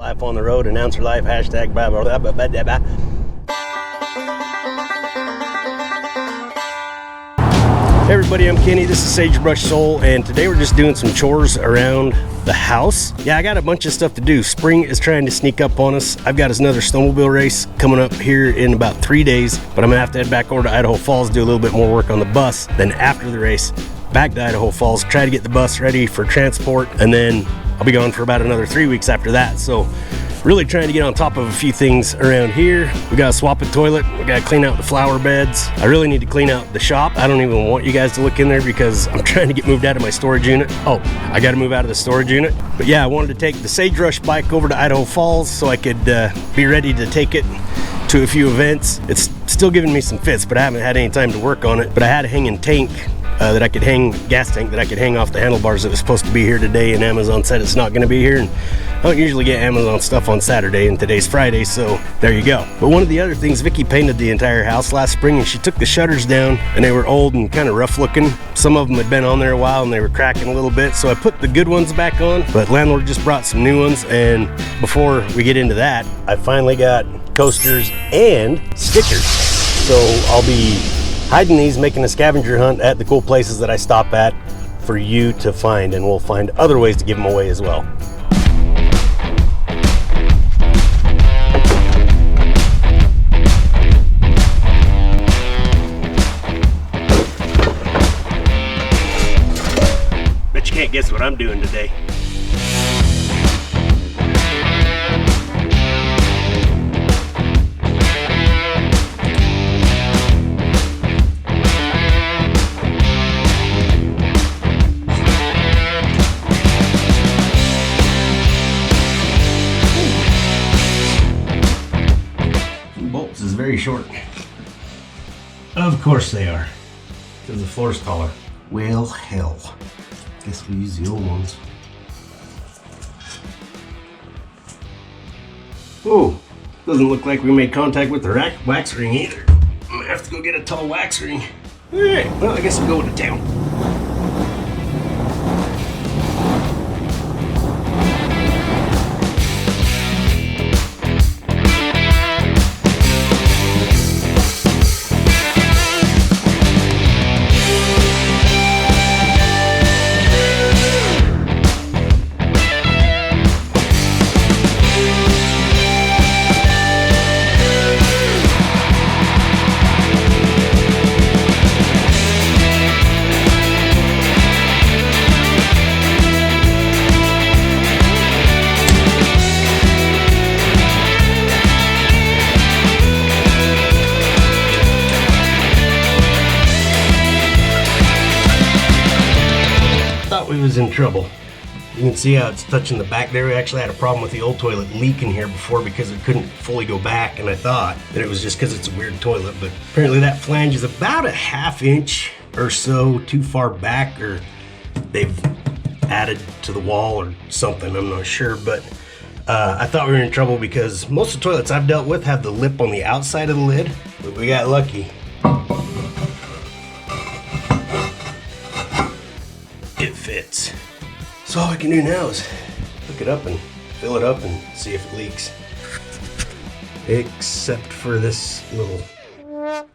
Life on the road, announcer life, hashtag blah, blah, blah, blah, blah, blah, blah. Hey everybody, I'm Kenny, this is Sagebrush Soul, and today we're just doing some chores around the house. Yeah, I got a bunch of stuff to do. Spring is trying to sneak up on us. I've got another snowmobile race coming up here in about 3 days, but I'm gonna have to head back over to Idaho Falls, do a little bit more work on the bus. Then after the race, back to Idaho Falls, try to get the bus ready for transport, and then I'll be gone for about another 3 weeks after that. So really trying to get on top of a few things around here. We gotta swap a toilet, we gotta clean out the flower beds. I really need to clean out the shop. I don't even want you guys to look in there because I'm trying to get moved out of my storage unit. Oh, I gotta move out of the storage unit. But yeah, I wanted to take the Sagebrush bike over to Idaho Falls so I could be ready to take it to a few events. It's still giving me some fits, but I haven't had any time to work on it. But I had a hanging tank that I could hang, gas tank that I could hang off the handlebars that was supposed to be here today, and Amazon said it's not going to be here. And I don't usually get Amazon stuff on Saturday, and today's Friday, so there you go. But one of the other things, Vicky painted the entire house last spring, and she took the shutters down, and they were old and kind of rough looking. Some of them had been on there a while and they were cracking a little bit, so I put the good ones back on, but landlord just brought some new ones. And before we get into that, I finally got coasters and stickers, so I'll be hiding these, making a scavenger hunt at the cool places that I stop at for you to find, and we'll find other ways to give them away as well. Bet you can't guess what I'm doing today. Very short. Of course they are, because the floor's taller. Well, hell. Guess we use the old ones. Oh, doesn't look like we made contact with the wax ring either. I'm gonna have to go get a tall wax ring. All right, well, I guess we'll go to town. We was in trouble. You can see how it's touching the back there. We actually had a problem with the old toilet leaking here before because it couldn't fully go back, and I thought that it was just because it's a weird toilet, but apparently that flange is about a ½ inch or so too far back, or they've added to the wall or something, I'm not sure. But I thought we were in trouble because most of the toilets I've dealt with have the lip on the outside of the lid, but we got lucky. It fits. So all we can do now is hook it up and fill it up and see if it leaks. Except for this little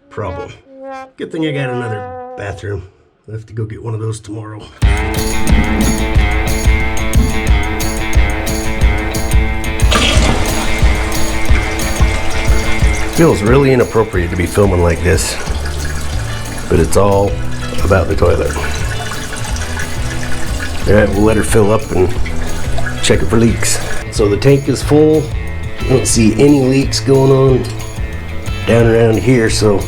problem. Good thing I got another bathroom. I'll have to go get one of those tomorrow. Feels really inappropriate to be filming like this, but it's all about the toilet. Alright, we'll let her fill up and check it for leaks. So the tank is full. I don't see any leaks going on down around here, so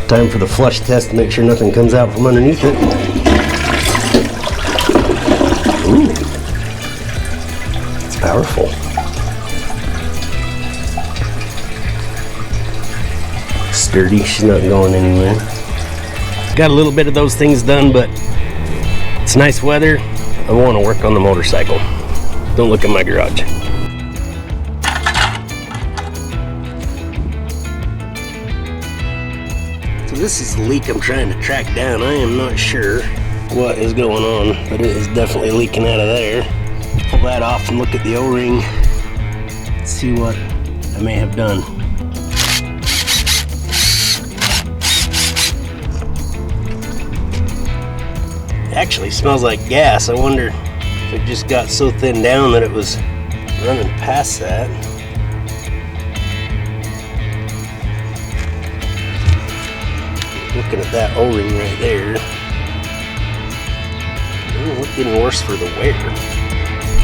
time for the flush test to make sure nothing comes out from underneath it. Ooh, it's powerful. Sturdy, she's not going anywhere. Got a little bit of those things done, but it's nice weather. I want to work on the motorcycle. Don't look at my garage. So this is the leak I'm trying to track down. I am not sure what is going on, but it is definitely leaking out of there. Pull that off and look at the O-ring. Let's see what I may have done. It actually smells like gas. I wonder if it just got so thinned down that it was running past that. Looking at that O-ring right there. It's getting worse for the wear.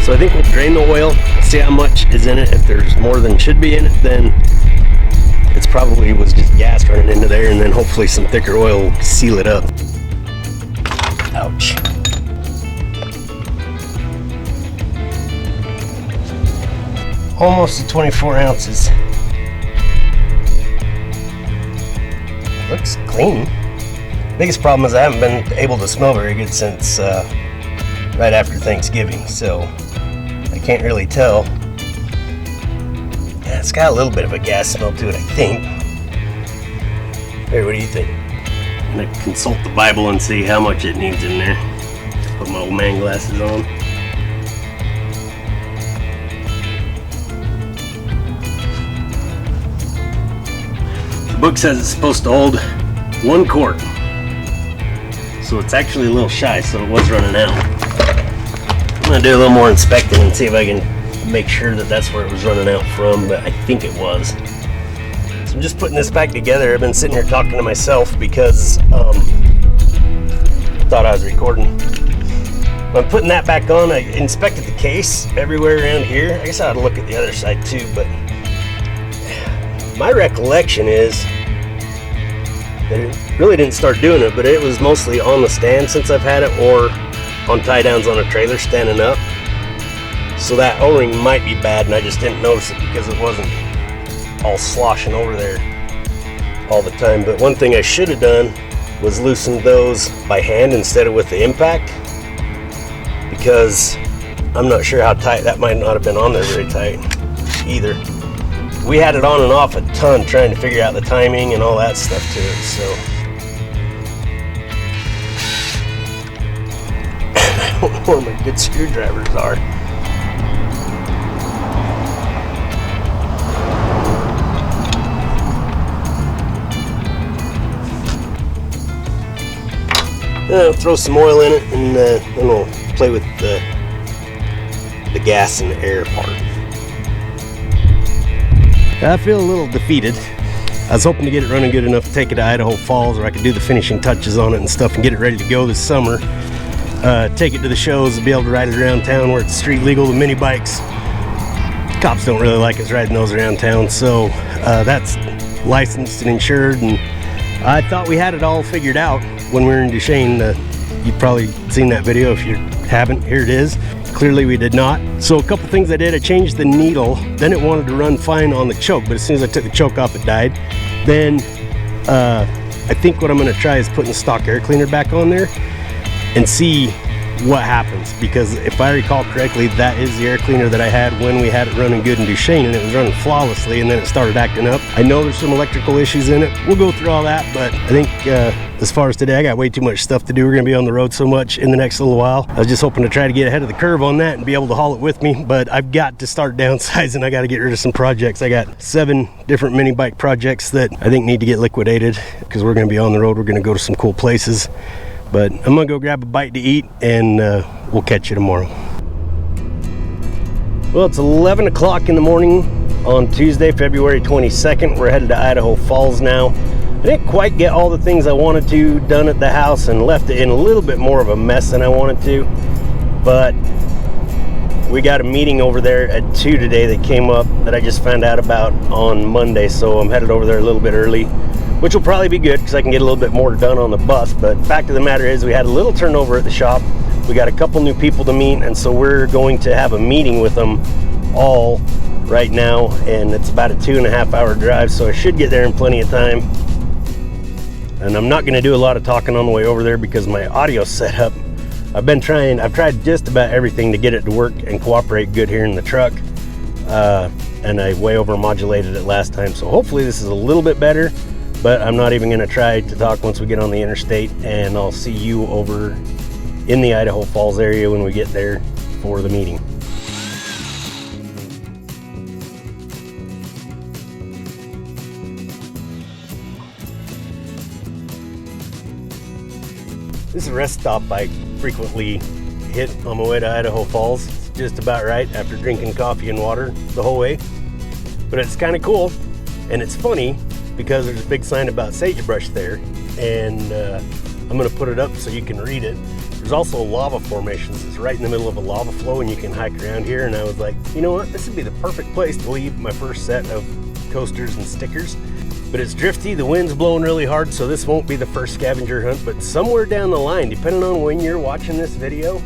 So I think we'll drain the oil, see how much is in it. If there's more than should be in it, then it's probably was just gas running into there, and then hopefully some thicker oil will seal it up. Ouch. Almost to 24 ounces. Looks clean. Biggest problem is I haven't been able to smell very good since right after Thanksgiving, so I can't really tell. Yeah, it's got a little bit of a gas smell to it, I think. Hey, what do you think? I'm gonna consult the Bible and see how much it needs in there. Put my old man glasses on. The book says it's supposed to hold 1 quart. So it's actually a little shy, so it was running out. I'm gonna do a little more inspecting and see if I can make sure that that's where it was running out from, but I think it was. So I'm just putting this back together. I've been sitting here talking to myself because I thought I was recording. When I'm putting that back on, I inspected the case everywhere around here. I guess I ought to look at the other side too, but my recollection is that it really didn't start doing it, but it was mostly on the stand since I've had it, or on tie downs on a trailer standing up. So that O-ring might be bad and I just didn't notice it because it wasn't all sloshing over there all the time. But one thing I should have done was loosen those by hand instead of with the impact, because I'm not sure how tight. That might not have been on there very tight either. We had it on and off a ton trying to figure out the timing and all that stuff to it, so. I don't know where my good screwdrivers are. I'll throw some oil in it, and then we'll play with the gas and the air part. I feel a little defeated. I was hoping to get it running good enough to take it to Idaho Falls, where I could do the finishing touches on it and stuff and get it ready to go this summer. Take it to the shows and be able to ride it around town where it's street legal, the mini bikes. Cops don't really like us riding those around town, so that's licensed and insured, and I thought we had it all figured out when we were in Duchesne. You've probably seen that video. If you haven't, here it is. Clearly we did not. So a couple things I did. I changed the needle. Then it wanted to run fine on the choke, but as soon as I took the choke off, it died. Then I think what I'm going to try is putting the stock air cleaner back on there and see what happens, because if I recall correctly, that is the air cleaner that I had when we had it running good in Duchesne, and it was running flawlessly, and then it started acting up. I know there's some electrical issues in it. We'll go through all that, but I think as far as today, I got way too much stuff to do. We're gonna be on the road so much in the next little while. I was just hoping to try to get ahead of the curve on that and be able to haul it with me, but I've got to start downsizing. I got to get rid of some projects. I got 7 different mini bike projects that I think need to get liquidated, because we're gonna be on the road. We're gonna go to some cool places. But I'm gonna go grab a bite to eat, and we'll catch you tomorrow. Well, it's 11 o'clock in the morning on Tuesday, February 22nd. We're headed to Idaho Falls now. I didn't quite get all the things I wanted to done at the house, and left it in a little bit more of a mess than I wanted to. But we got a meeting over there at 2 today that came up that I just found out about on Monday, so I'm headed over there a little bit early, which will probably be good because I can get a little bit more done on the bus. But fact of the matter is, we had a little turnover at the shop. We got a couple new people to meet, and so we're going to have a meeting with them all right now, and it's about a 2.5 hour drive, so I should get there in plenty of time. And I'm not going to do a lot of talking on the way over there because my audio setup, I've tried just about everything to get it to work and cooperate good here in the truck, and I way over modulated it last time, so hopefully this is a little bit better. But I'm not even going to try to talk once we get on the interstate, and I'll see you over in the Idaho Falls area when we get there for the meeting. This is a rest stop I frequently hit on my way to Idaho Falls. It's just about right after drinking coffee and water the whole way. But it's kind of cool, and it's funny because there's a big sign about sagebrush there, and I'm going to put it up so you can read it. There's also lava formations. It's right in the middle of a lava flow, and you can hike around here. And I was like, you know what? This would be the perfect place to leave my first set of coasters and stickers. But it's drifty, the wind's blowing really hard, so this won't be the first scavenger hunt. But somewhere down the line, depending on when you're watching this video,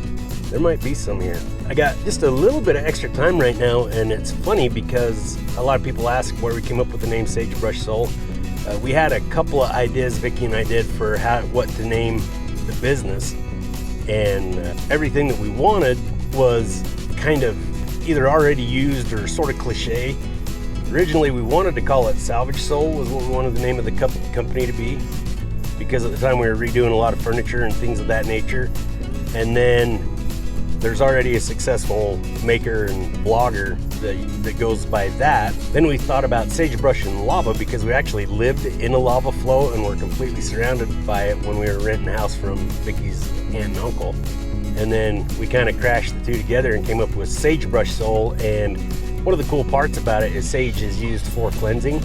there might be some here. I got just a little bit of extra time right now, and it's funny because a lot of people ask where we came up with the name Sagebrush Soul. We had a couple of ideas, Vicky and I did, for what to name the business. And everything that we wanted was kind of either already used or sort of cliche. Originally, we wanted to call it Salvage Soul, was what we wanted the name of the company to be, because at the time we were redoing a lot of furniture and things of that nature. And then there's already a successful maker and blogger that goes by that. Then we thought about sagebrush and lava because we actually lived in a lava flow and were completely surrounded by it when we were renting a house from Vicky's aunt and uncle. And then we kind of crashed the two together and came up with Sagebrush Soul. And one of the cool parts about it is sage is used for cleansing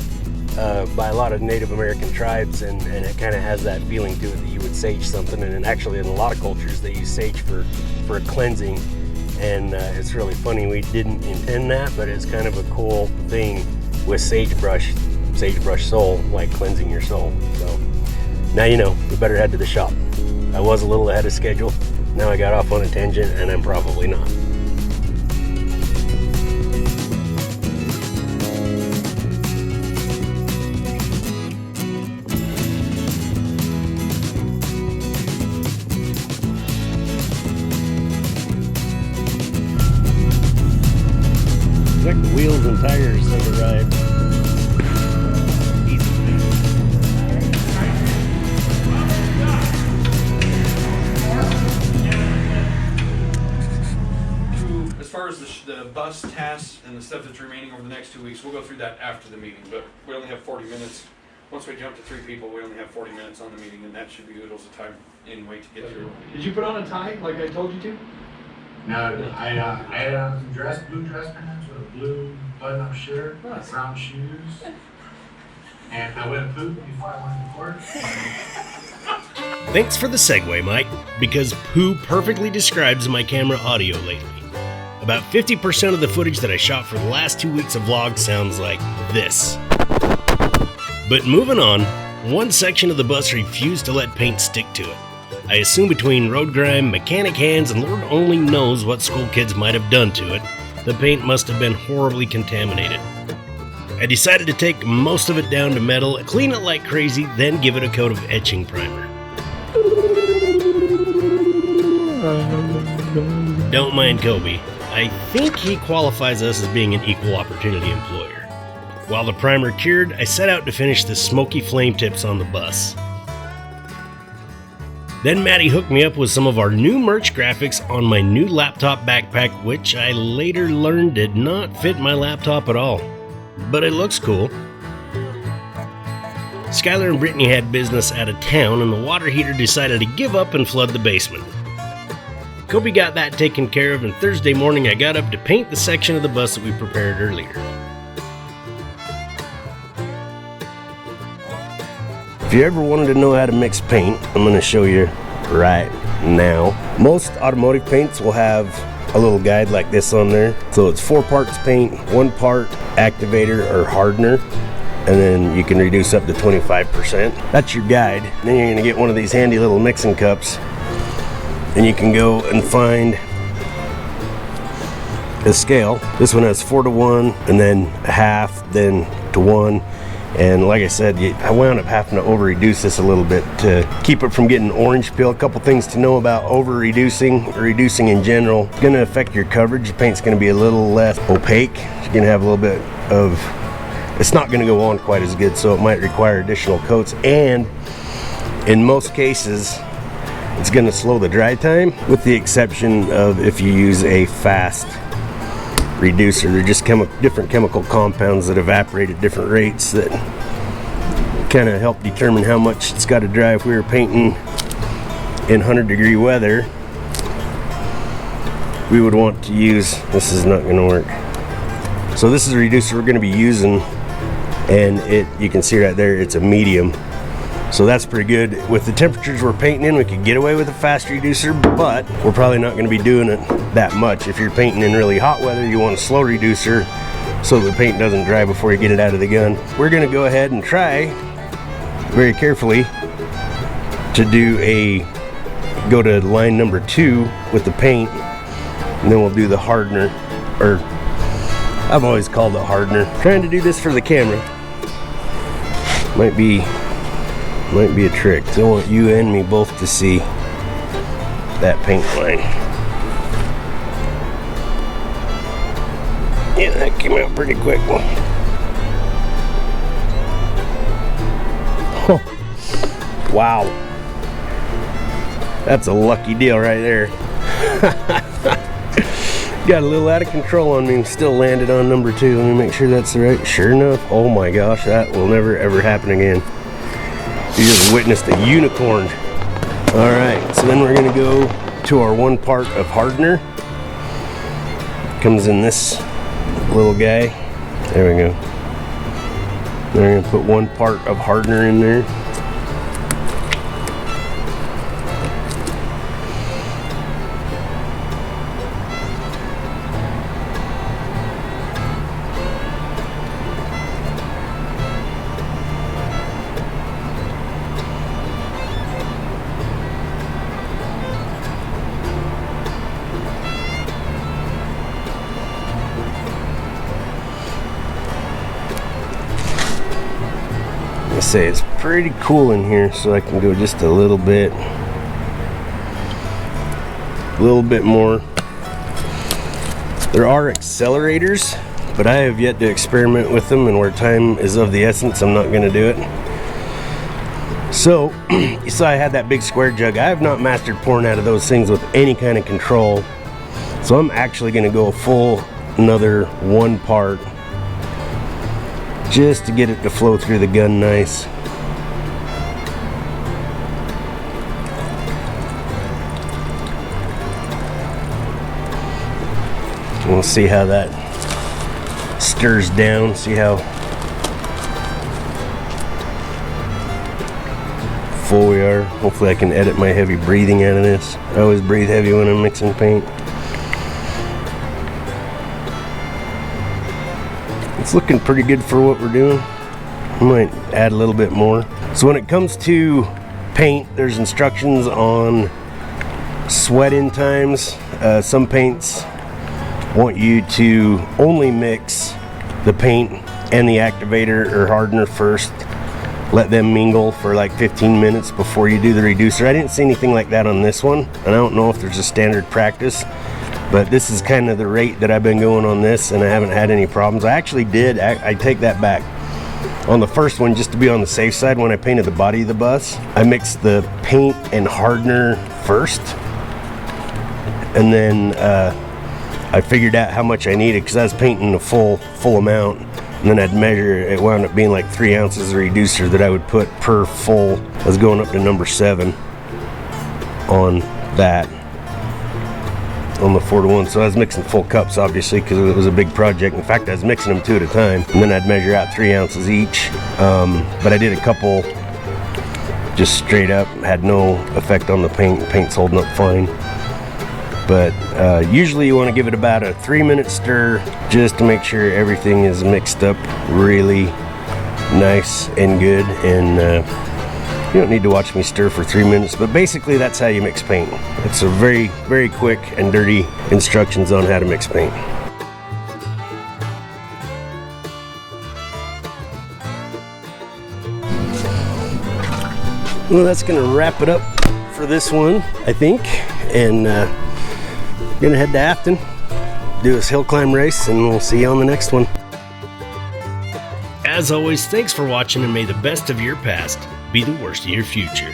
by a lot of Native American tribes, and it kind of has that feeling to it that you would sage something. And actually in a lot of cultures they use sage for a cleansing, and it's really funny. We didn't intend that, but it's kind of a cool thing with sagebrush soul, like cleansing your soul. So now you know, we better head to the shop. I was a little ahead of schedule. Now I got off on a tangent, and I'm probably not. Like the wheels and tires have arrived. Easy. As far as the bus tasks and the stuff that's remaining over the next 2 weeks, we'll go through that after the meeting, but we only have 40 minutes. Once we jump to 3 people, we only have 40 minutes on the meeting, and that should be oodles of time anyway to get through. Did you put on a tie like I told you to? No, I had on some blue dress pants with a blue button-up shirt, Nice. brown shoes, and I went poop before I went to court. Thanks for the segue, Mike, because poo perfectly describes my camera audio lately. About 50% of the footage that I shot for the last 2 weeks of vlogs sounds like this. But moving on, one section of the bus refused to let paint stick to it. I assume between road grime, mechanic hands, and Lord only knows what school kids might have done to it, the paint must have been horribly contaminated. I decided to take most of it down to metal, clean it like crazy, then give it a coat of etching primer. Don't mind Kobe. I think he qualifies us as being an equal opportunity employer. While the primer cured, I set out to finish the smoky flame tips on the bus. Then Maddie hooked me up with some of our new merch graphics on my new laptop backpack, which I later learned did not fit my laptop at all. But it looks cool. Skylar and Brittany had business out of town, and the water heater decided to give up and flood the basement. Kobe got that taken care of, and Thursday morning I got up to paint the section of the bus that we prepared earlier. If you ever wanted to know how to mix paint, I'm going to show you right now. Most automotive paints will have a little guide like this on there. So it's 4 parts paint, 1 part activator or hardener, and then you can reduce up to 25%. That's your guide. Then you're going to get one of these handy little mixing cups, and you can go and find a scale. This one has 4 to 1, and then a half, then to 1. And like I said, I wound up having to over-reduce this a little bit to keep it from getting orange peel. A couple things to know about over-reducing, or reducing in general. It's going to affect your coverage. The paint's going to be a little less opaque. You're going to have a little bit of, it's not going to go on quite as good, so it might require additional coats. And in most cases, it's going to slow the dry time, with the exception of if you use a fast reducer. They're just different chemical compounds that evaporate at different rates that kind of help determine how much it's got to dry. If we were painting in 100-degree weather, we would want to use, this is not going to work. So this is a reducer we're going to be using, and you can see right there, it's a medium. So that's pretty good. With the temperatures we're painting in, we could get away with a fast reducer, but we're probably not going to be doing it that much. If you're painting in really hot weather, you want a slow reducer so the paint doesn't dry before you get it out of the gun. We're going to go ahead and try very carefully to go to line number 2 with the paint, and then we'll do the hardener, or I've always called it hardener. Trying to do this for the camera might be a trick. I want you and me both to see that paint line. Yeah, that came out pretty quick. Oh, wow. That's a lucky deal right there. Got a little out of control on me, still landed on number 2. Let me make sure that's the right. Sure enough, oh my gosh, that will never ever happen again. You just witnessed a unicorn. All right, so then we're gonna go to our 1 part of hardener. Comes in this little guy. There we go. We're gonna put 1 part of hardener in there. I say it's pretty cool in here, so I can go just a little bit more. There are accelerators, but I have yet to experiment with them, and where time is of the essence, I'm not going to do it. So you saw I had that big square jug. I have not mastered pouring out of those things with any kind of control, so I'm actually going to go a full another 1 part just to get it to flow through the gun nice. We'll see how that stirs down, see how full we are. Hopefully I can edit my heavy breathing out of this. I always breathe heavy when I'm mixing paint. It's looking pretty good for what we're doing. I might add a little bit more. So when it comes to paint, there's instructions on sweat-in times. Some paints want you to only mix the paint and the activator or hardener first. Let them mingle for like 15 minutes before you do the reducer. I didn't see anything like that on this one, and I don't know if there's a standard practice, but this is kind of the rate that I've been going on this, and I haven't had any problems. I actually did, I take that back. On the first one, just to be on the safe side, when I painted the body of the bus, I mixed the paint and hardener first, and then I figured out how much I needed because I was painting a full amount, and then I'd measure. It wound up being like 3 ounces of reducer that I would put per full. I was going up to number 7 on that, on the 4-to-1. So I was mixing full cups, obviously, because it was a big project. In fact, I was mixing them 2 at a time, and then I'd measure out 3 ounces each. But I did a couple just straight up, had no effect on the paint. The paint's holding up fine. But usually you want to give it about a 3-minute stir just to make sure everything is mixed up really nice and good. And you don't need to watch me stir for 3 minutes, but basically that's how you mix paint. It's a very, very quick and dirty instructions on how to mix paint. Well, that's gonna wrap it up for this one, I think. And gonna head to Afton, do this hill climb race, and we'll see you on the next one. As always, thanks for watching, and may the best of your past be the worst of your future.